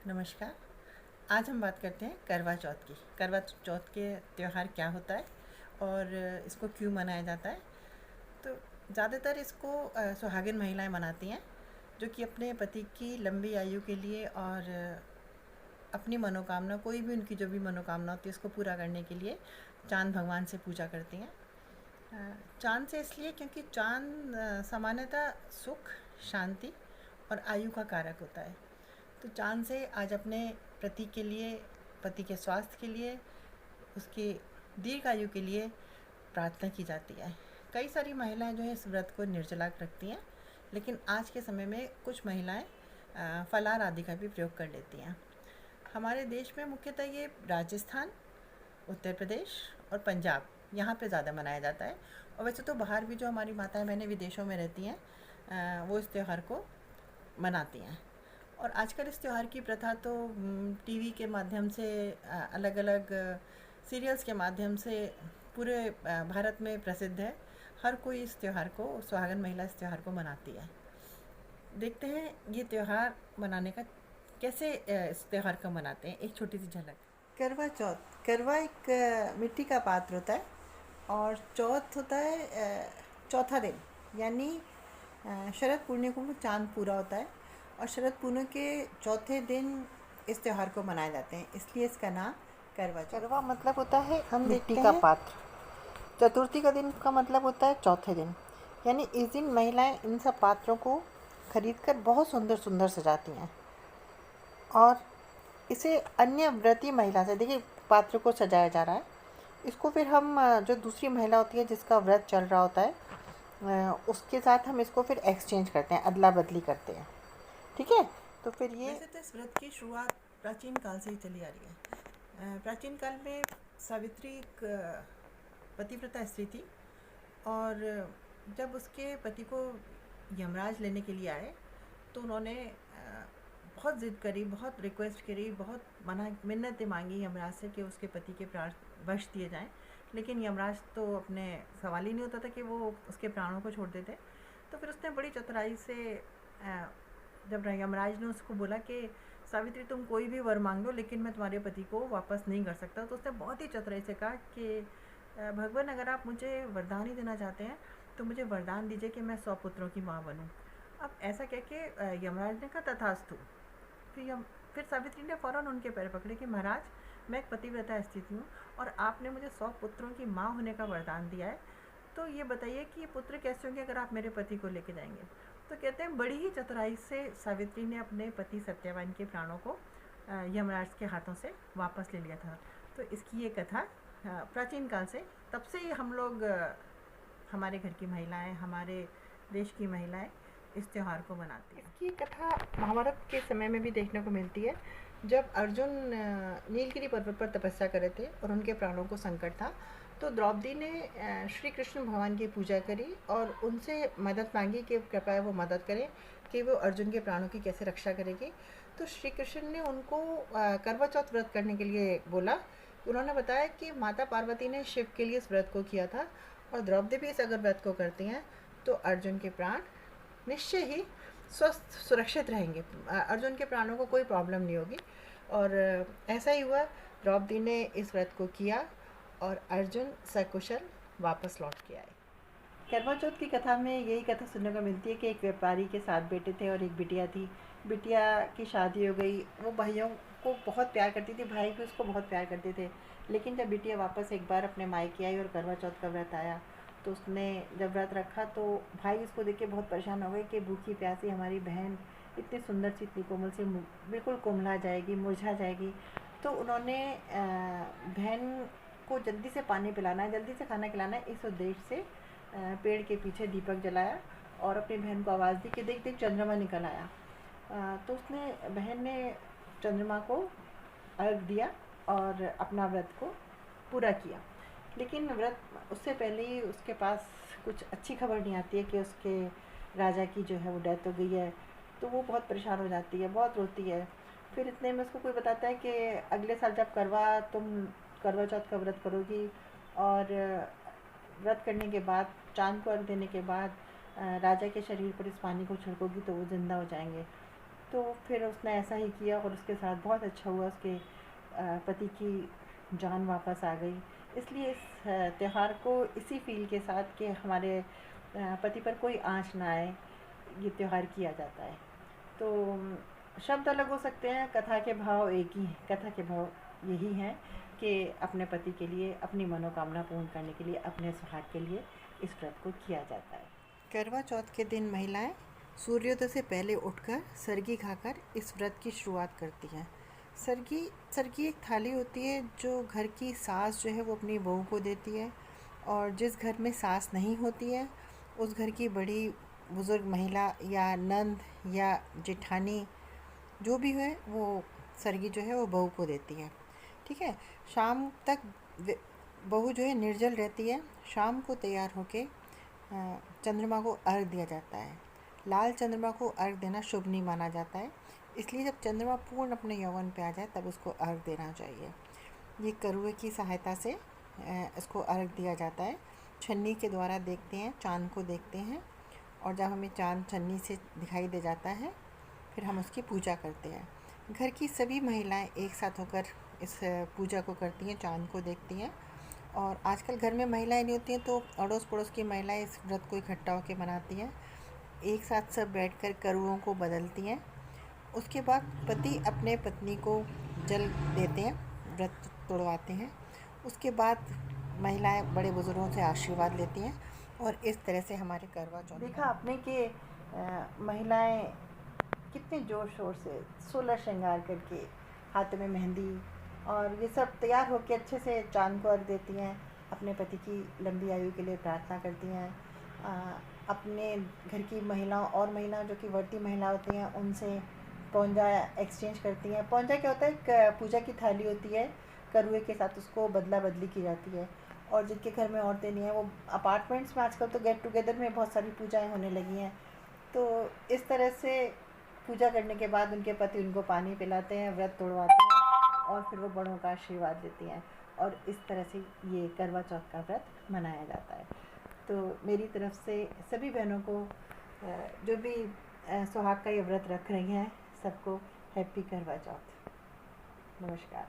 नमस्कार। आज हम बात करते हैं करवा चौथ की। करवा चौथ के त्यौहार क्या होता है और इसको क्यों मनाया जाता है। तो ज़्यादातर इसको सुहागिन महिलाएं मनाती हैं, जो कि अपने पति की लंबी आयु के लिए और अपनी मनोकामना, कोई भी उनकी जो भी मनोकामना होती है उसको पूरा करने के लिए चाँद भगवान से पूजा करती हैं। चाँद से इसलिए क्योंकि चाँद सामान्यतः सुख, शांति और आयु का कारक होता है। तो चाँद से आज अपने पति के लिए, पति के स्वास्थ्य के लिए, उसके दीर्घ आयु के लिए प्रार्थना की जाती है। कई सारी महिलाएं जो है इस व्रत को निर्जला रखती हैं, लेकिन आज के समय में कुछ महिलाएं फलाहार आदि का भी प्रयोग कर लेती हैं। हमारे देश में मुख्यतः ये राजस्थान, उत्तर प्रदेश और पंजाब, यहाँ पे ज़्यादा मनाया जाता है। और वैसे तो बाहर भी जो हमारी माताएं बहनें विदेशों में रहती हैं, वो इस त्यौहार को मनाती हैं। और आजकल इस त्यौहार की प्रथा तो टीवी के माध्यम से, अलग अलग सीरियल्स के माध्यम से पूरे भारत में प्रसिद्ध है। हर कोई इस त्यौहार को, सुहागन महिला इस त्यौहार को मनाती है। देखते हैं ये त्यौहार मनाने का कैसे, इस त्यौहार को मनाते हैं। एक छोटी सी झलक। करवा चौथ, करवा एक मिट्टी का पात्र होता है और चौथ होता है चौथा दिन, यानी शरद पूर्णिमा को चाँद पूरा होता है और शरद पूर्णिमा के चौथे दिन इस त्यौहार को मनाए जाते हैं, इसलिए इसका नाम करवा चौथ। करवा मतलब होता है हम मिट्टी देखते का हैं पात्र। चतुर्थी का दिन का मतलब होता है चौथे दिन, यानी इस दिन महिलाएं इन सब पात्रों को खरीदकर बहुत सुंदर सुंदर सजाती हैं और इसे अन्य व्रती महिला से, देखिए पात्र को सजाया जा रहा है, इसको फिर हम जो दूसरी महिला होती है जिसका व्रत चल रहा होता है उसके साथ हम इसको फिर एक्सचेंज करते हैं, अदला बदली करते हैं। ठीक है, तो फिर ये वैसे तो इस व्रत की शुरुआत प्राचीन काल से ही चली आ रही है। प्राचीन काल में सावित्री एक पतिव्रता स्त्री थी और जब उसके पति को यमराज लेने के लिए आए तो उन्होंने बहुत ज़िद करी, बहुत रिक्वेस्ट करी, बहुत मिन्नतें मांगी यमराज से कि उसके पति के प्राण वश दिए जाएं। लेकिन यमराज तो अपने सवाल ही नहीं होता था कि वो उसके प्राणों को छोड़ देते। तो फिर उसने बड़ी चतुराई से, जब यमराज ने उसको बोला कि सावित्री तुम कोई भी वर मांग लो लेकिन मैं तुम्हारे पति को वापस नहीं कर सकता, तो उसने बहुत ही चतुराई से कहा कि भगवान, अगर आप मुझे वरदान ही देना चाहते हैं तो मुझे वरदान दीजिए कि मैं 100 पुत्रों की माँ बनूं। अब ऐसा कह के यमराज ने कहा तथास्तु। फिर सावित्री ने फ़ौरन उनके पैर पकड़े कि महाराज, मैं एक पतिव्रता स्थिति हूँ और आपने मुझे 100 पुत्रों की माँ होने का वरदान दिया है, तो ये बताइए कि ये पुत्र कैसे होंगे अगर आप मेरे पति को लेके जाएंगे। तो कहते हैं बड़ी ही चतुराई से सावित्री ने अपने पति सत्यवान के प्राणों को यमराज के हाथों से वापस ले लिया था। तो इसकी ये कथा प्राचीन काल से, तब से ही हम लोग, हमारे घर की महिलाएं, हमारे देश की महिलाएं इस त्यौहार को मनाती हैं। इसकी कथा महाभारत के समय में भी देखने को मिलती है, जब अर्जुन नीलगिरी पर्वत पर तपस्या कर रहे थे और उनके प्राणों को संकट था, तो द्रौपदी ने श्री कृष्ण भगवान की पूजा करी और उनसे मदद मांगी कि कृपया वो मदद करें कि वो अर्जुन के प्राणों की कैसे रक्षा करेगी। तो श्री कृष्ण ने उनको करवा चौथ व्रत करने के लिए बोला। उन्होंने बताया कि माता पार्वती ने शिव के लिए इस व्रत को किया था और द्रौपदी भी इस अगर व्रत को करती हैं तो अर्जुन के प्राण निश्चय ही स्वस्थ सुरक्षित रहेंगे, अर्जुन के प्राणों को कोई प्रॉब्लम नहीं होगी। और ऐसा ही हुआ, द्रौपदी ने इस व्रत को किया और अर्जुन सकुशल वापस लौट के आए। करवा चौथ की कथा में यही कथा सुनने को मिलती है कि एक व्यापारी के 7 बेटे थे और एक बिटिया थी। बिटिया की शादी हो गई, वो भाइयों को बहुत प्यार करती थी, भाई भी उसको बहुत प्यार करते थे। लेकिन जब बिटिया वापस एक बार अपने मायके आई और करवा चौथ का व्रत आया, तो उसने जब व्रत रखा तो भाई उसको देख के बहुत परेशान हो गए कि भूखी प्यासी हमारी बहन इतनी सुंदर सी, इतनी कोमल सी, बिल्कुल कोमला जाएगी, मुरझा जाएगी। तो उन्होंने बहन को जल्दी से पानी पिलाना है, जल्दी से खाना खिलाना है, इस उद्देश्य से पेड़ के पीछे दीपक जलाया और अपनी बहन को आवाज़ दी कि देख देख चंद्रमा निकल आया। तो उसने, बहन ने चंद्रमा को अर्घ दिया और अपना व्रत को पूरा किया। लेकिन व्रत, उससे पहले ही उसके पास कुछ अच्छी खबर नहीं आती है कि उसके राजा की जो है वो डेथ हो गई है। तो वो बहुत परेशान हो जाती है, बहुत रोती है। फिर इतने में उसको कोई बताता है कि अगले साल जब तुम करवा चौथ का व्रत करोगी और व्रत करने के बाद, चाँद को अर्घ देने के बाद राजा के शरीर पर इस पानी को छिड़कोगी तो वो ज़िंदा हो जाएंगे। तो फिर उसने ऐसा ही किया और उसके साथ बहुत अच्छा हुआ, उसके पति की जान वापस आ गई। इसलिए इस त्यौहार को इसी फील के साथ कि हमारे पति पर कोई आँच ना आए, ये त्यौहार किया जाता है। तो शब्द अलग हो सकते हैं, कथा के भाव एक ही हैं। कथा के भाव यही हैं कि अपने पति के लिए, अपनी मनोकामना पूर्ण करने के लिए, अपने सुहाग के लिए इस व्रत को किया जाता है। करवा चौथ के दिन महिलाएं सूर्योदय से पहले उठकर सरगी खाकर इस व्रत की शुरुआत करती हैं। सरगी एक थाली होती है जो घर की सास जो है वो अपनी बहू को देती है, और जिस घर में सास नहीं होती है उस घर की बड़ी बुज़ुर्ग महिला या नंद या जेठानी जो भी है वो सरगी जो है वो बहू को देती है। ठीक है। शाम तक बहू जो है निर्जल रहती है। शाम को तैयार होके चंद्रमा को अर्घ दिया जाता है। लाल चंद्रमा को अर्घ देना शुभ नहीं माना जाता है, इसलिए जब चंद्रमा पूर्ण अपने यौवन पे आ जाए तब उसको अर्घ देना चाहिए। ये करुए की सहायता से इसको अर्घ दिया जाता है। छन्नी के द्वारा देखते हैं, चाँद को देखते हैं, और जब हमें चाँद छन्नी से दिखाई दे जाता है फिर हम उसकी पूजा करते हैं। घर की सभी महिलाएं एक साथ होकर इस पूजा को करती हैं, चाँद को देखती हैं। और आजकल घर में महिलाएं नहीं होती हैं तो अड़ोस पड़ोस की महिलाएं इस व्रत को इकट्ठा होकर मनाती हैं। एक साथ सब बैठकर करुओं को बदलती हैं। उसके बाद पति अपने पत्नी को जल देते हैं, व्रत तोड़वाते हैं। उसके बाद महिलाएं बड़े बुजुर्गों से आशीर्वाद लेती हैं, और इस तरह से हमारे करवा चौथ देखा आपने कि महिलाएं कितने जोर शोर से 16 श्रृंगार करके, हाथ में मेहंदी और ये सब तैयार होकर अच्छे से चाँद को अर्घ देती हैं, अपने पति की लंबी आयु के लिए प्रार्थना करती हैं। अपने घर की महिलाओं और महिलाएं जो कि वर्ती महिला होती हैं उनसे पौंजा एक्सचेंज करती हैं। पौंजा क्या होता है? एक पूजा की थाली होती है, करुए के साथ उसको बदला बदली की जाती है। और जिनके घर में औरतें नहीं हैं वो अपार्टमेंट्स में आजकल तो गेट टुगेदर में बहुत सारी पूजाएं होने लगी हैं। तो इस तरह से पूजा करने के बाद उनके पति उनको पानी पिलाते हैं, व्रत तोड़वाते हैं, और फिर वो बड़ों का आशीर्वाद देती हैं। और इस तरह से ये करवा चौथ का व्रत मनाया जाता है। तो मेरी तरफ से सभी बहनों को जो भी सुहाग का ये व्रत रख रही हैं सबको हैप्पी करवा चौथ। नमस्कार।